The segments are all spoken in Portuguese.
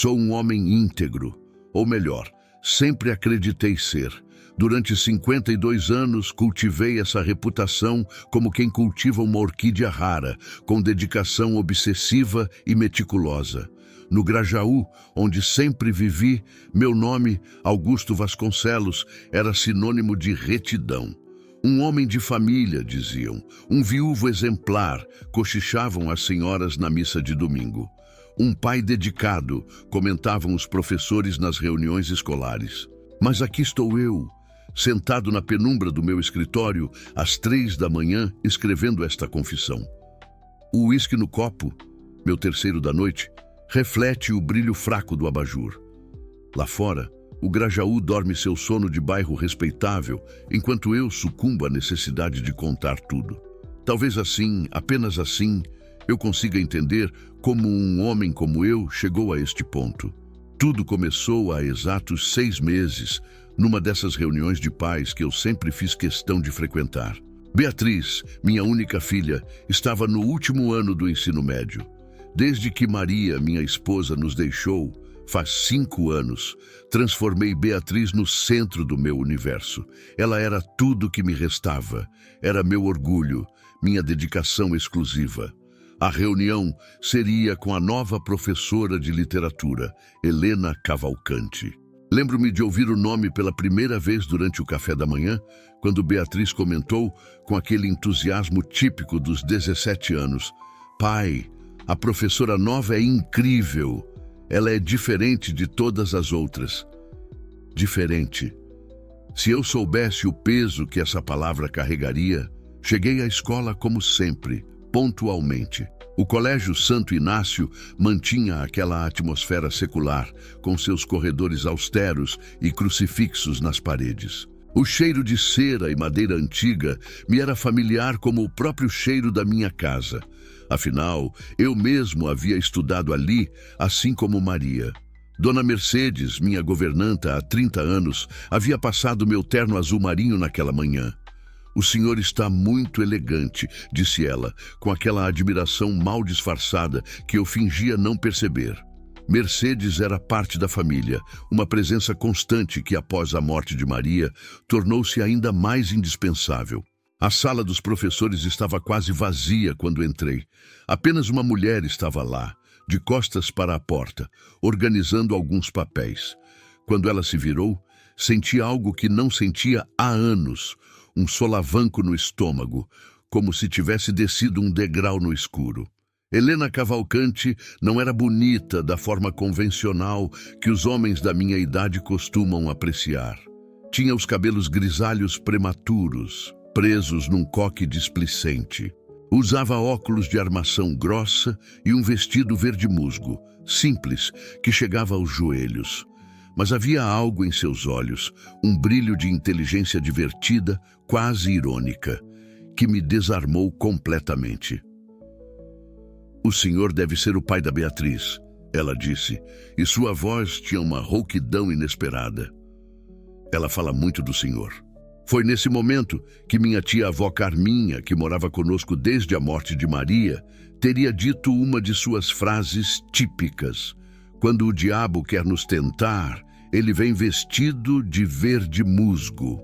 Sou um homem íntegro, ou melhor, sempre acreditei ser. Durante 52 anos, cultivei essa reputação como quem cultiva uma orquídea rara, com dedicação obsessiva e meticulosa. No Grajaú, onde sempre vivi, meu nome, Augusto Vasconcelos, era sinônimo de retidão. Um homem de família, diziam, um viúvo exemplar, cochichavam as senhoras na missa de domingo. Um pai dedicado, comentavam os professores nas reuniões escolares. Mas aqui estou eu, sentado na penumbra do meu escritório, às 3 da manhã, escrevendo esta confissão. O uísque no copo, meu terceiro da noite, reflete o brilho fraco do abajur. Lá fora, o Grajaú dorme seu sono de bairro respeitável, enquanto eu sucumbo à necessidade de contar tudo. Talvez assim, apenas assim, eu consiga entender como um homem como eu chegou a este ponto. Tudo começou há exatos 6 meses, numa dessas reuniões de pais que eu sempre fiz questão de frequentar. Beatriz, minha única filha, estava no último ano do ensino médio. Desde que Maria, minha esposa, nos deixou, faz 5 anos, transformei Beatriz no centro do meu universo. Ela era tudo que me restava. Era meu orgulho, minha dedicação exclusiva. A reunião seria com a nova professora de literatura, Helena Cavalcante. Lembro-me de ouvir o nome pela primeira vez durante o café da manhã, quando Beatriz comentou, com aquele entusiasmo típico dos 17 anos, "Pai, a professora nova é incrível. Ela é diferente de todas as outras." Diferente. Se eu soubesse o peso que essa palavra carregaria, cheguei à escola como sempre, pontualmente. O Colégio Santo Inácio mantinha aquela atmosfera secular, com seus corredores austeros e crucifixos nas paredes. O cheiro de cera e madeira antiga me era familiar como o próprio cheiro da minha casa. Afinal, eu mesmo havia estudado ali, assim como Maria. Dona Mercedes, minha governanta há 30 anos, havia passado meu terno azul marinho naquela manhã. "O senhor está muito elegante", disse ela, com aquela admiração mal disfarçada que eu fingia não perceber. Mercedes era parte da família, uma presença constante que, após a morte de Maria, tornou-se ainda mais indispensável. A sala dos professores estava quase vazia quando entrei. Apenas uma mulher estava lá, de costas para a porta, organizando alguns papéis. Quando ela se virou, senti algo que não sentia há anos, um solavanco no estômago, como se tivesse descido um degrau no escuro. Helena Cavalcante não era bonita da forma convencional que os homens da minha idade costumam apreciar. Tinha os cabelos grisalhos prematuros, presos num coque displicente. Usava óculos de armação grossa e um vestido verde musgo, simples, que chegava aos joelhos. Mas havia algo em seus olhos, um brilho de inteligência divertida, quase irônica, que me desarmou completamente. "O senhor deve ser o pai da Beatriz", ela disse, e sua voz tinha uma rouquidão inesperada. "Ela fala muito do senhor." Foi nesse momento que minha tia-avó Carminha, que morava conosco desde a morte de Maria, teria dito uma de suas frases típicas: "Quando o diabo quer nos tentar, ele vem vestido de verde musgo."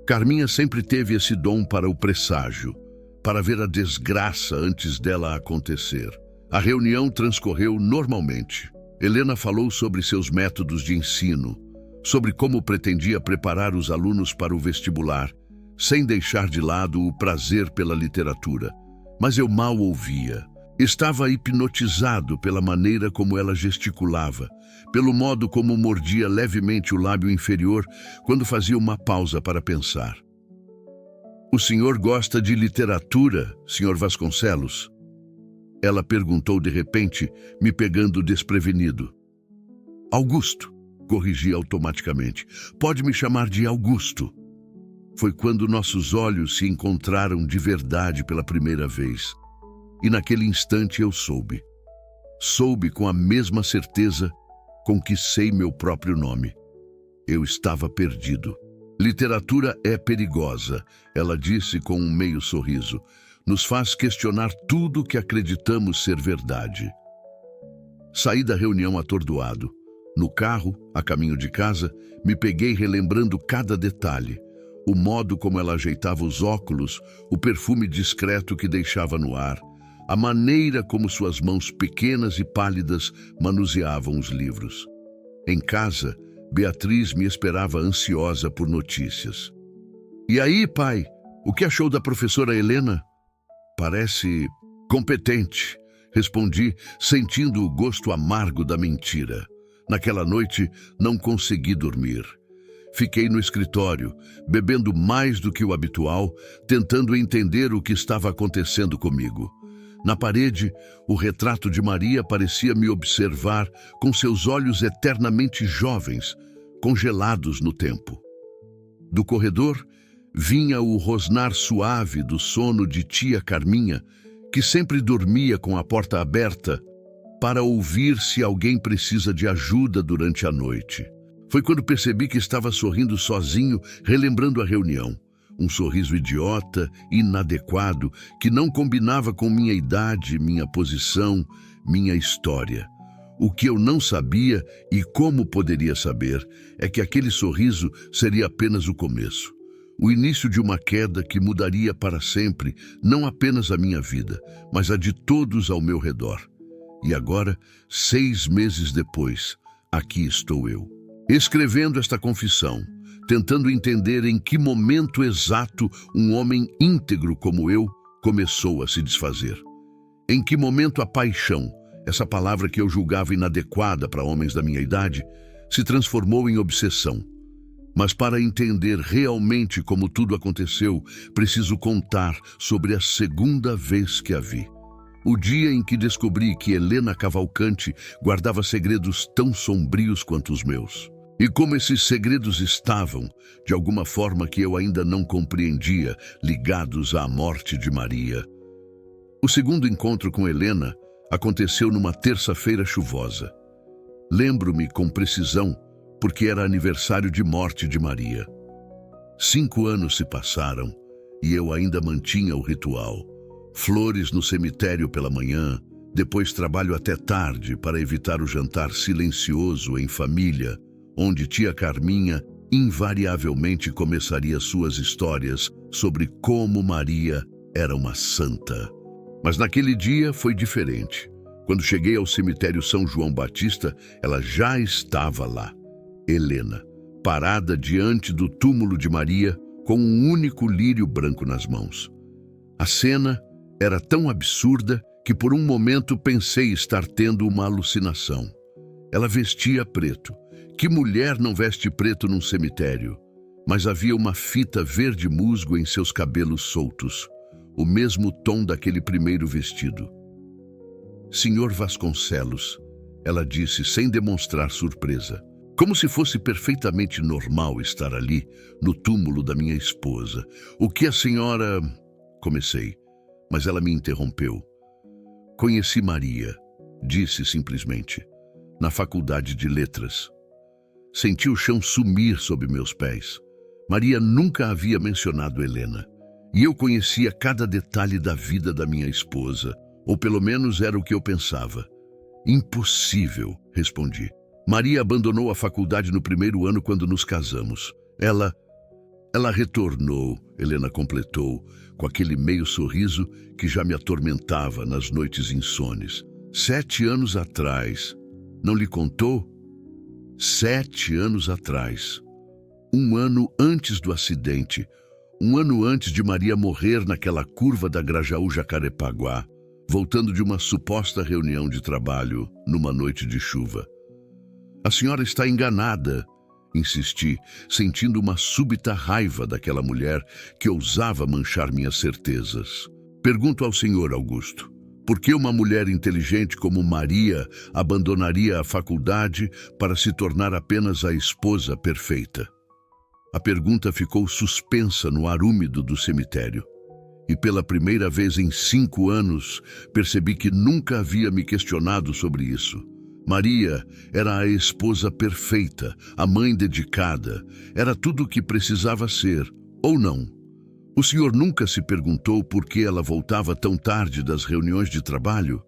Carminha sempre teve esse dom para o presságio, para ver a desgraça antes dela acontecer. A reunião transcorreu normalmente. Helena falou sobre seus métodos de ensino, sobre como pretendia preparar os alunos para o vestibular, sem deixar de lado o prazer pela literatura. Mas eu mal ouvia. Estava hipnotizado pela maneira como ela gesticulava, pelo modo como mordia levemente o lábio inferior quando fazia uma pausa para pensar. "O senhor gosta de literatura, Sr. Vasconcelos?" Ela perguntou de repente, me pegando desprevenido. "Augusto", corrigi automaticamente. "Pode me chamar de Augusto." Foi quando nossos olhos se encontraram de verdade pela primeira vez. E naquele instante eu soube. Soube com a mesma certeza com que sei meu próprio nome. Eu estava perdido. "Literatura é perigosa", ela disse com um meio sorriso. "Nos faz questionar tudo que acreditamos ser verdade." Saí da reunião atordoado. No carro, a caminho de casa, me peguei relembrando cada detalhe. O modo como ela ajeitava os óculos, o perfume discreto que deixava no ar, a maneira como suas mãos pequenas e pálidas manuseavam os livros. Em casa, Beatriz me esperava ansiosa por notícias. E aí, pai, o que achou da professora Helena? Parece competente, respondi, sentindo o gosto amargo da mentira. Naquela noite, não consegui dormir. Fiquei no escritório, bebendo mais do que o habitual, tentando entender o que estava acontecendo comigo. Na parede, o retrato de Maria parecia me observar com seus olhos eternamente jovens, congelados no tempo. Do corredor, vinha o rosnar suave do sono de tia Carminha, que sempre dormia com a porta aberta para ouvir se alguém precisa de ajuda durante a noite. Foi quando percebi que estava sorrindo sozinho, relembrando a reunião. Um sorriso idiota, inadequado, que não combinava com minha idade, minha posição, minha história. O que eu não sabia, e como poderia saber, é que aquele sorriso seria apenas o começo. O início de uma queda que mudaria para sempre, não apenas a minha vida, mas a de todos ao meu redor. E agora, 6 meses depois, aqui estou eu, escrevendo esta confissão, tentando entender em que momento exato um homem íntegro como eu começou a se desfazer. Em que momento a paixão, essa palavra que eu julgava inadequada para homens da minha idade, se transformou em obsessão. Mas para entender realmente como tudo aconteceu, preciso contar sobre a segunda vez que a vi. O dia em que descobri que Helena Cavalcante guardava segredos tão sombrios quanto os meus. E como esses segredos estavam, de alguma forma que eu ainda não compreendia, ligados à morte de Maria. O segundo encontro com Helena aconteceu numa terça-feira chuvosa. Lembro-me com precisão, porque era aniversário de morte de Maria. 5 anos se passaram e eu ainda mantinha o ritual. Flores no cemitério pela manhã, depois trabalho até tarde para evitar o jantar silencioso em família, onde tia Carminha invariavelmente começaria suas histórias sobre como Maria era uma santa. Mas naquele dia foi diferente. Quando cheguei ao cemitério São João Batista, ela já estava lá. Helena, parada diante do túmulo de Maria, com um único lírio branco nas mãos. A cena era tão absurda que por um momento pensei estar tendo uma alucinação. Ela vestia preto. Que mulher não veste preto num cemitério? Mas havia uma fita verde musgo em seus cabelos soltos, o mesmo tom daquele primeiro vestido. Senhor Vasconcelos, ela disse sem demonstrar surpresa, como se fosse perfeitamente normal estar ali, no túmulo da minha esposa. O que a senhora... Comecei, mas ela me interrompeu. Conheci Maria, disse simplesmente, na faculdade de letras. Senti o chão sumir sob meus pés. Maria nunca havia mencionado Helena, e eu conhecia cada detalhe da vida da minha esposa, ou pelo menos era o que eu pensava. Impossível, respondi. Maria abandonou a faculdade no primeiro ano quando nos casamos. Ela retornou, Helena completou, com aquele meio sorriso que já me atormentava nas noites insones. 7 anos atrás. Não lhe contou? 7 anos atrás. 1 ano antes do acidente. 1 ano antes de Maria morrer naquela curva da Grajaú-Jacarepaguá, voltando de uma suposta reunião de trabalho numa noite de chuva. A senhora está enganada, insisti, sentindo uma súbita raiva daquela mulher que ousava manchar minhas certezas. Pergunto ao senhor Augusto, por que uma mulher inteligente como Maria abandonaria a faculdade para se tornar apenas a esposa perfeita? A pergunta ficou suspensa no ar úmido do cemitério. E pela primeira vez em 5 anos, percebi que nunca havia me questionado sobre isso. Maria era a esposa perfeita, a mãe dedicada, era tudo o que precisava ser, ou não. O senhor nunca se perguntou por que ela voltava tão tarde das reuniões de trabalho?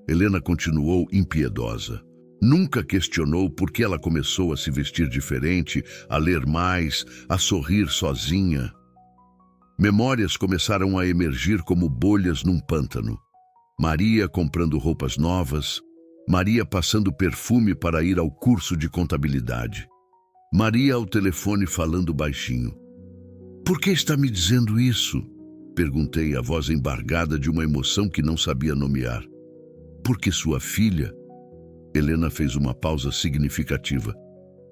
Helena continuou impiedosa. Nunca questionou por que ela começou a se vestir diferente, a ler mais, a sorrir sozinha. Memórias começaram a emergir como bolhas num pântano. Maria comprando roupas novas, Maria passando perfume para ir ao curso de contabilidade. Maria ao telefone falando baixinho. "Por que está me dizendo isso?" Perguntei, a voz embargada de uma emoção que não sabia nomear. "Porque sua filha..." Helena fez uma pausa significativa.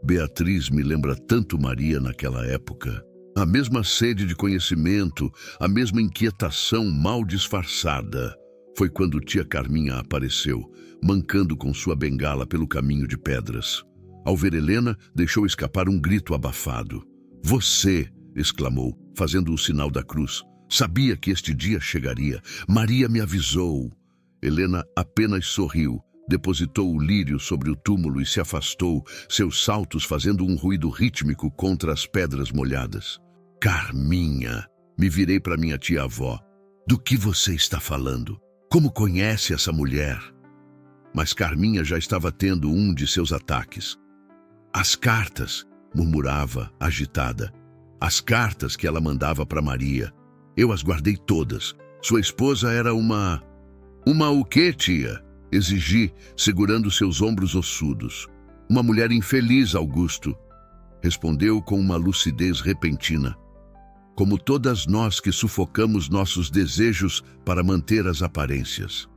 "Beatriz me lembra tanto Maria naquela época. A mesma sede de conhecimento, a mesma inquietação mal disfarçada. Foi quando tia Carminha apareceu, mancando com sua bengala pelo caminho de pedras. Ao ver Helena, deixou escapar um grito abafado. "Você!" exclamou, fazendo o sinal da cruz. "Sabia que este dia chegaria. Maria me avisou." Helena apenas sorriu, depositou o lírio sobre o túmulo e se afastou, seus saltos fazendo um ruído rítmico contra as pedras molhadas. "Carminha!" Me virei para minha tia-avó. "Do que você está falando? Como conhece essa mulher?" Mas Carminha já estava tendo um de seus ataques. "As cartas", murmurava, agitada. "As cartas que ela mandava para Maria. Eu as guardei todas. Sua esposa era uma... Uma o quê, tia?" Exigi, segurando seus ombros ossudos. "Uma mulher infeliz, Augusto." Respondeu com uma lucidez repentina. "Como todas nós que sufocamos nossos desejos para manter as aparências."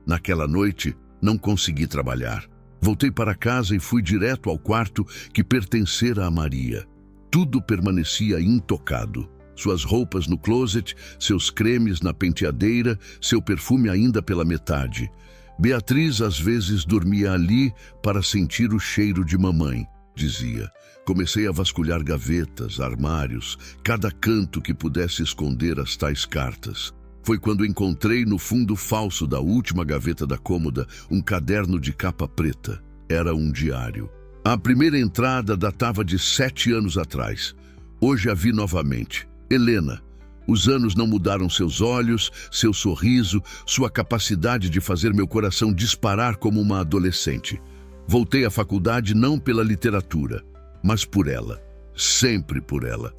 Naquela noite, não consegui trabalhar. Voltei para casa e fui direto ao quarto que pertencera a Maria. Tudo permanecia intocado. Suas roupas no closet, seus cremes na penteadeira, seu perfume ainda pela metade. Beatriz às vezes dormia ali para sentir o cheiro de mamãe, dizia. Comecei a vasculhar gavetas, armários, cada canto que pudesse esconder as tais cartas. Foi quando encontrei no fundo falso da última gaveta da cômoda um caderno de capa preta. Era um diário. A primeira entrada datava de 7 anos atrás. Hoje a vi novamente. Helena. Os anos não mudaram seus olhos, seu sorriso, sua capacidade de fazer meu coração disparar como uma adolescente. Voltei à faculdade não pela literatura, mas por ela. Sempre por ela.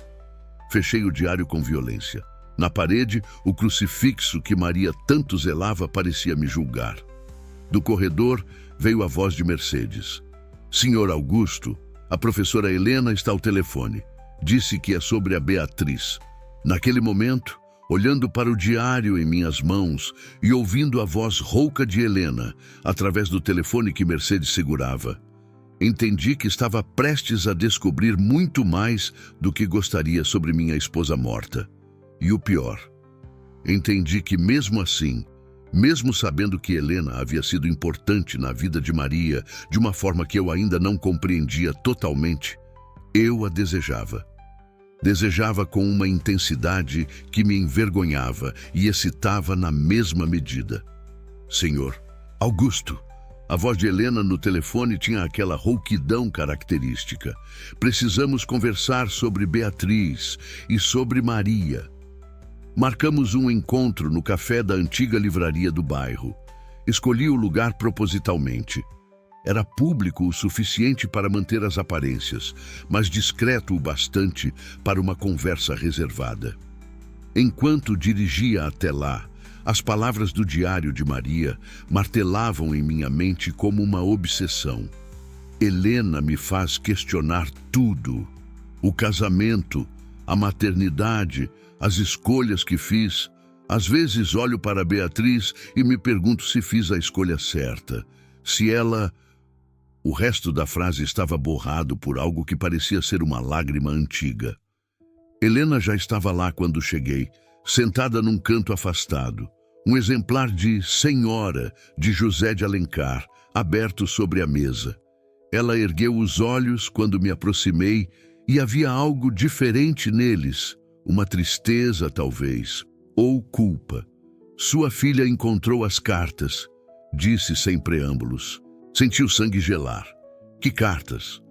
Fechei o diário com violência. Na parede, o crucifixo que Maria tanto zelava parecia me julgar. Do corredor, veio a voz de Mercedes. "Senhor Augusto, a professora Helena está ao telefone. Disse que é sobre a Beatriz." Naquele momento, olhando para o diário em minhas mãos e ouvindo a voz rouca de Helena, através do telefone que Mercedes segurava, entendi que estava prestes a descobrir muito mais do que gostaria sobre minha esposa morta. E o pior, entendi que mesmo assim, mesmo sabendo que Helena havia sido importante na vida de Maria de uma forma que eu ainda não compreendia totalmente, eu a desejava. Desejava com uma intensidade que me envergonhava e excitava na mesma medida. "Senhor, Augusto." A voz de Helena no telefone tinha aquela rouquidão característica. "Precisamos conversar sobre Beatriz e sobre Maria." Marcamos um encontro no café da antiga livraria do bairro. Escolhi o lugar propositalmente. Era público o suficiente para manter as aparências, mas discreto o bastante para uma conversa reservada. Enquanto dirigia até lá, as palavras do diário de Maria martelavam em minha mente como uma obsessão. Helena me faz questionar tudo. O casamento, a maternidade, as escolhas que fiz. Às vezes olho para Beatriz e me pergunto se fiz a escolha certa. Se ela... O resto da frase estava borrado por algo que parecia ser uma lágrima antiga. Helena já estava lá quando cheguei, sentada num canto afastado. Um exemplar de Senhora, de José de Alencar, aberto sobre a mesa. Ela ergueu os olhos quando me aproximei e havia algo diferente neles. Uma tristeza, talvez, ou culpa. "Sua filha encontrou as cartas", disse sem preâmbulos. Senti o sangue gelar. "Que cartas?"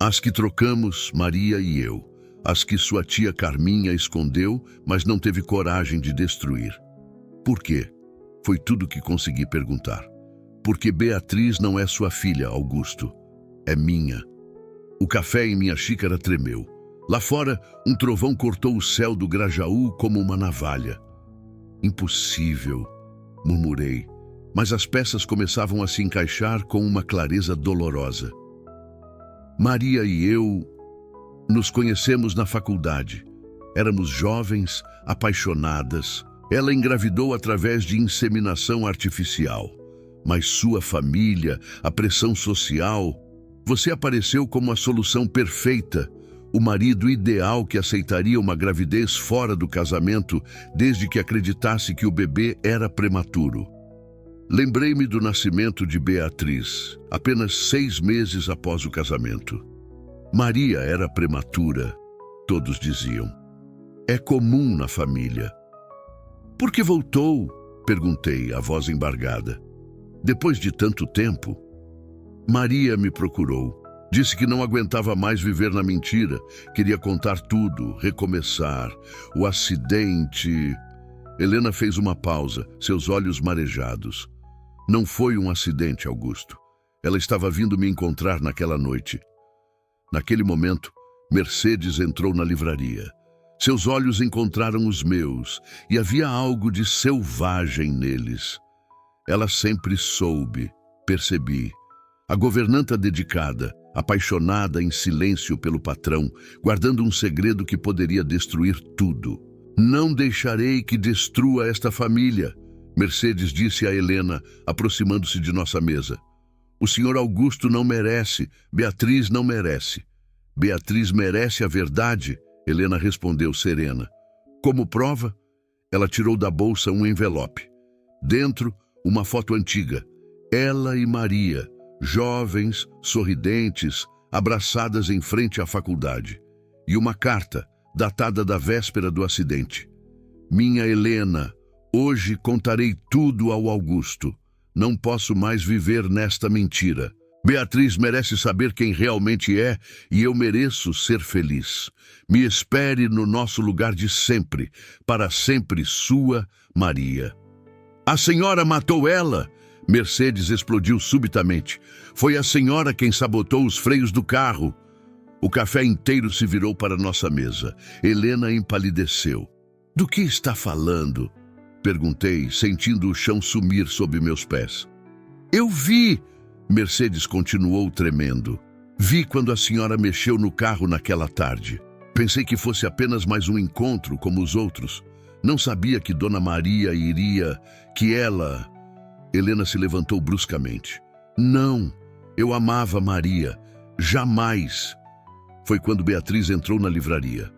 "As que trocamos, Maria e eu. As que sua tia Carminha escondeu, mas não teve coragem de destruir." "Por quê?" Foi tudo que consegui perguntar. Porque Beatriz não é sua filha, Augusto. É minha. O café em minha xícara tremeu. Lá fora, um trovão cortou o céu do Grajaú como uma navalha. Impossível, murmurei, mas as peças começavam a se encaixar com uma clareza dolorosa. Maria e eu nos conhecemos na faculdade. Éramos jovens, apaixonadas. Ela engravidou através de inseminação artificial. Mas sua família, a pressão social... Você apareceu como a solução perfeita, o marido ideal que aceitaria uma gravidez fora do casamento desde que acreditasse que o bebê era prematuro. Lembrei-me do nascimento de Beatriz, apenas 6 meses após o casamento. Maria era prematura, todos diziam. É comum na família. Por que voltou? Perguntei, a voz embargada. Depois de tanto tempo... Maria me procurou. Disse que não aguentava mais viver na mentira. Queria contar tudo, recomeçar. O acidente... Helena fez uma pausa, seus olhos marejados. Não foi um acidente, Augusto. Ela estava vindo me encontrar naquela noite. Naquele momento, Mercedes entrou na livraria. Seus olhos encontraram os meus, e havia algo de selvagem neles. Ela sempre soube, percebi. A governanta dedicada, apaixonada em silêncio pelo patrão, guardando um segredo que poderia destruir tudo. Não deixarei que destrua esta família, Mercedes disse a Helena, aproximando-se de nossa mesa. O senhor Augusto não merece, Beatriz não merece. Beatriz merece a verdade, Helena respondeu serena. Como prova, ela tirou da bolsa um envelope. Dentro, uma foto antiga. Ela e Maria, jovens, sorridentes, abraçadas em frente à faculdade. E uma carta, datada da véspera do acidente. Minha Helena, hoje contarei tudo ao Augusto. Não posso mais viver nesta mentira. Beatriz merece saber quem realmente é e eu mereço ser feliz. Me espere no nosso lugar de sempre, para sempre sua, Maria. A senhora matou ela? Mercedes explodiu subitamente. Foi a senhora quem sabotou os freios do carro. O café inteiro se virou para nossa mesa. Helena empalideceu. Do que está falando? Perguntei, sentindo o chão sumir sob meus pés. Eu vi! Mercedes continuou tremendo. Vi quando a senhora mexeu no carro naquela tarde. Pensei que fosse apenas mais um encontro como os outros. Não sabia que Dona Maria iria... que ela... Helena se levantou bruscamente. Não, eu amava Maria. Jamais. Foi quando Beatriz entrou na livraria.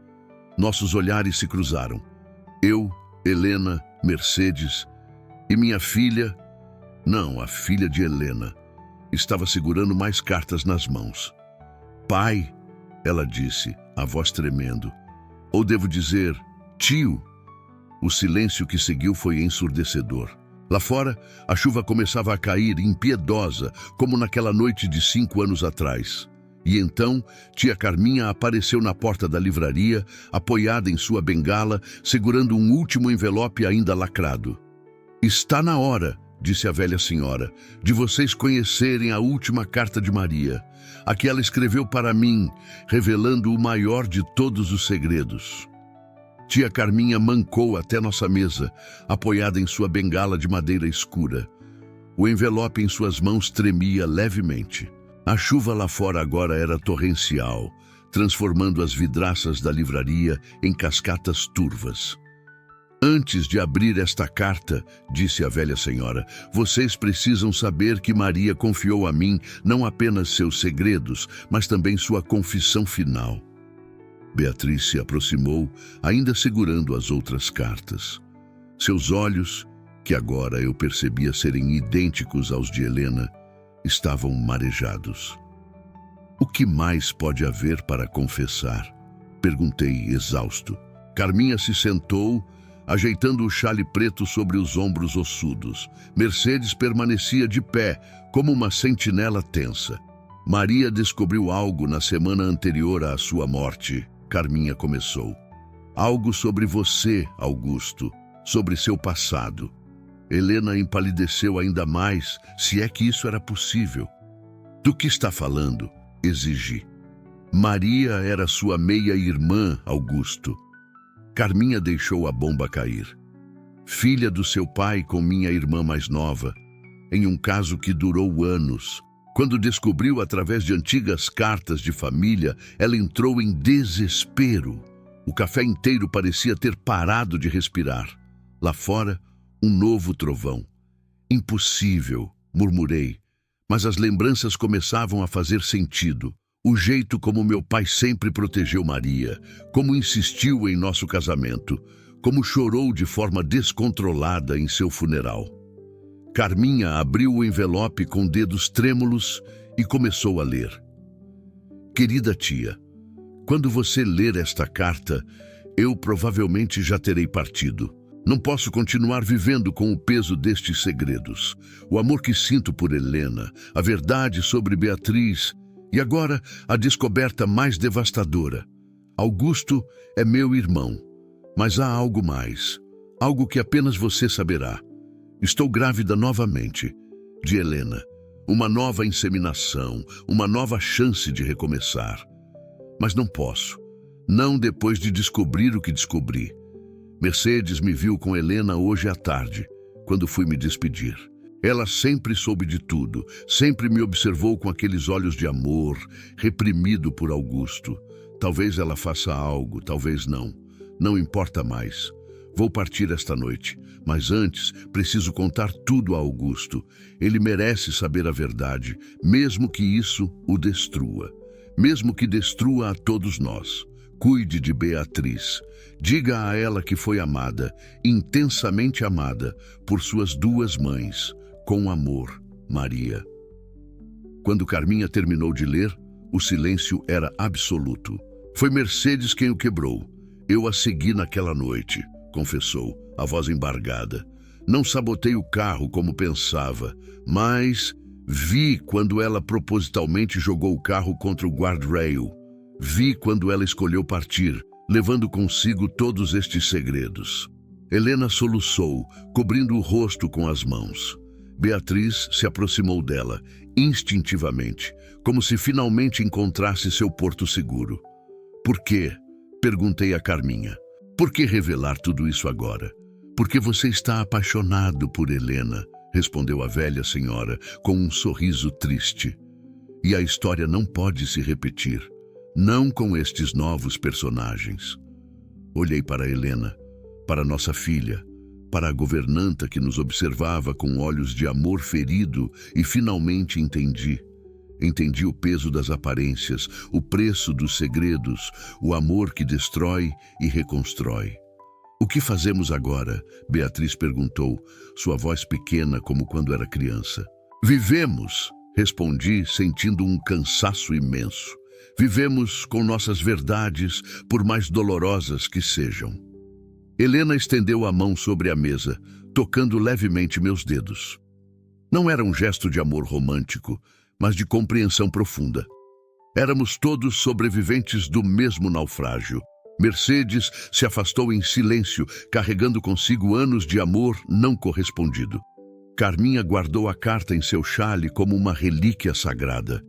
Nossos olhares se cruzaram. Eu, Helena, Mercedes e minha filha... Não, a filha de Helena. Estava segurando mais cartas nas mãos. Pai, ela disse, a voz tremendo. Ou devo dizer, tio. O silêncio que seguiu foi ensurdecedor. Lá fora, a chuva começava a cair, impiedosa, como naquela noite de 5 anos atrás. E então, tia Carminha apareceu na porta da livraria, apoiada em sua bengala, segurando um último envelope ainda lacrado. Está na hora, disse a velha senhora, de vocês conhecerem a última carta de Maria, a que ela escreveu para mim, revelando o maior de todos os segredos. Tia Carminha mancou até nossa mesa, apoiada em sua bengala de madeira escura. O envelope em suas mãos tremia levemente. A chuva lá fora agora era torrencial, transformando as vidraças da livraria em cascatas turvas. Antes de abrir esta carta, disse a velha senhora, vocês precisam saber que Maria confiou a mim não apenas seus segredos, mas também sua confissão final. Beatriz se aproximou, ainda segurando as outras cartas. Seus olhos, que agora eu percebia serem idênticos aos de Helena, estavam marejados. O que mais pode haver para confessar? Perguntei, exausto. Carminha se sentou, ajeitando o xale preto sobre os ombros ossudos. Mercedes permanecia de pé, como uma sentinela tensa. Maria descobriu algo na semana anterior à sua morte. Carminha começou. Algo sobre você, Augusto, sobre seu passado. Helena empalideceu ainda mais, se é que isso era possível. Do que está falando? Exigi. Maria era sua meia-irmã, Augusto. Carminha deixou a bomba cair. Filha do seu pai com minha irmã mais nova, em um caso que durou anos. Quando descobriu através de antigas cartas de família, ela entrou em desespero. O café inteiro parecia ter parado de respirar. Lá fora, um novo trovão. Impossível, murmurei, mas as lembranças começavam a fazer sentido. O jeito como meu pai sempre protegeu Maria, como insistiu em nosso casamento, como chorou de forma descontrolada em seu funeral. Carminha abriu o envelope com dedos trêmulos e começou a ler. Querida tia, quando você ler esta carta, eu provavelmente já terei partido. Não posso continuar vivendo com o peso destes segredos. O amor que sinto por Helena, a verdade sobre Beatriz e agora a descoberta mais devastadora. Augusto é meu irmão, mas há algo mais, algo que apenas você saberá. Estou grávida novamente, de Helena. Uma nova inseminação, uma nova chance de recomeçar. Mas não posso, não depois de descobrir o que descobri. Mercedes me viu com Helena hoje à tarde, quando fui me despedir. Ela sempre soube de tudo, sempre me observou com aqueles olhos de amor, reprimido por Augusto. Talvez ela faça algo, talvez não. Não importa mais. Vou partir esta noite, mas antes preciso contar tudo a Augusto. Ele merece saber a verdade, mesmo que isso o destrua. Mesmo que destrua a todos nós. Cuide de Beatriz. Diga a ela que foi amada, intensamente amada, por suas duas mães. Com amor, Maria. Quando Carminha terminou de ler, o silêncio era absoluto. Foi Mercedes quem o quebrou. Eu a segui naquela noite, confessou, a voz embargada. Não sabotei o carro como pensava, mas vi quando ela propositalmente jogou o carro contra o guardrail. Vi quando ela escolheu partir, levando consigo todos estes segredos. Helena soluçou, cobrindo o rosto com as mãos. Beatriz se aproximou dela, instintivamente, como se finalmente encontrasse seu porto seguro. Por quê? Perguntei a Carminha. Por que revelar tudo isso agora? Porque você está apaixonado por Helena, respondeu a velha senhora, com um sorriso triste. E a história não pode se repetir. Não com estes novos personagens. Olhei para Helena, para nossa filha, para a governanta que nos observava com olhos de amor ferido e finalmente entendi. Entendi o peso das aparências, o preço dos segredos, o amor que destrói e reconstrói. O que fazemos agora? Beatriz perguntou, sua voz pequena como quando era criança. Vivemos, respondi, sentindo um cansaço imenso. Vivemos com nossas verdades, por mais dolorosas que sejam. Helena estendeu a mão sobre a mesa, tocando levemente meus dedos. Não era um gesto de amor romântico, mas de compreensão profunda. Éramos todos sobreviventes do mesmo naufrágio. Mercedes se afastou em silêncio, carregando consigo anos de amor não correspondido. Carminha guardou a carta em seu xale como uma relíquia sagrada.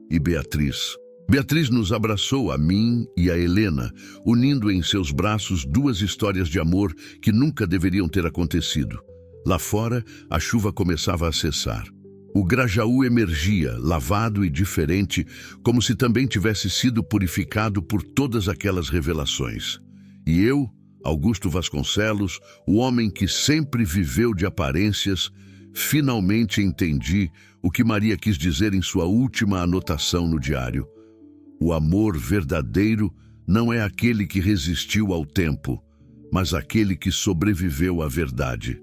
E Beatriz nos abraçou, a mim e a Helena, unindo em seus braços duas histórias de amor que nunca deveriam ter acontecido. Lá fora, a chuva começava a cessar. O Grajaú emergia, lavado e diferente, como se também tivesse sido purificado por todas aquelas revelações. E eu, Augusto Vasconcelos, o homem que sempre viveu de aparências, finalmente entendi o que Maria quis dizer em sua última anotação no diário. O amor verdadeiro não é aquele que resistiu ao tempo, mas aquele que sobreviveu à verdade.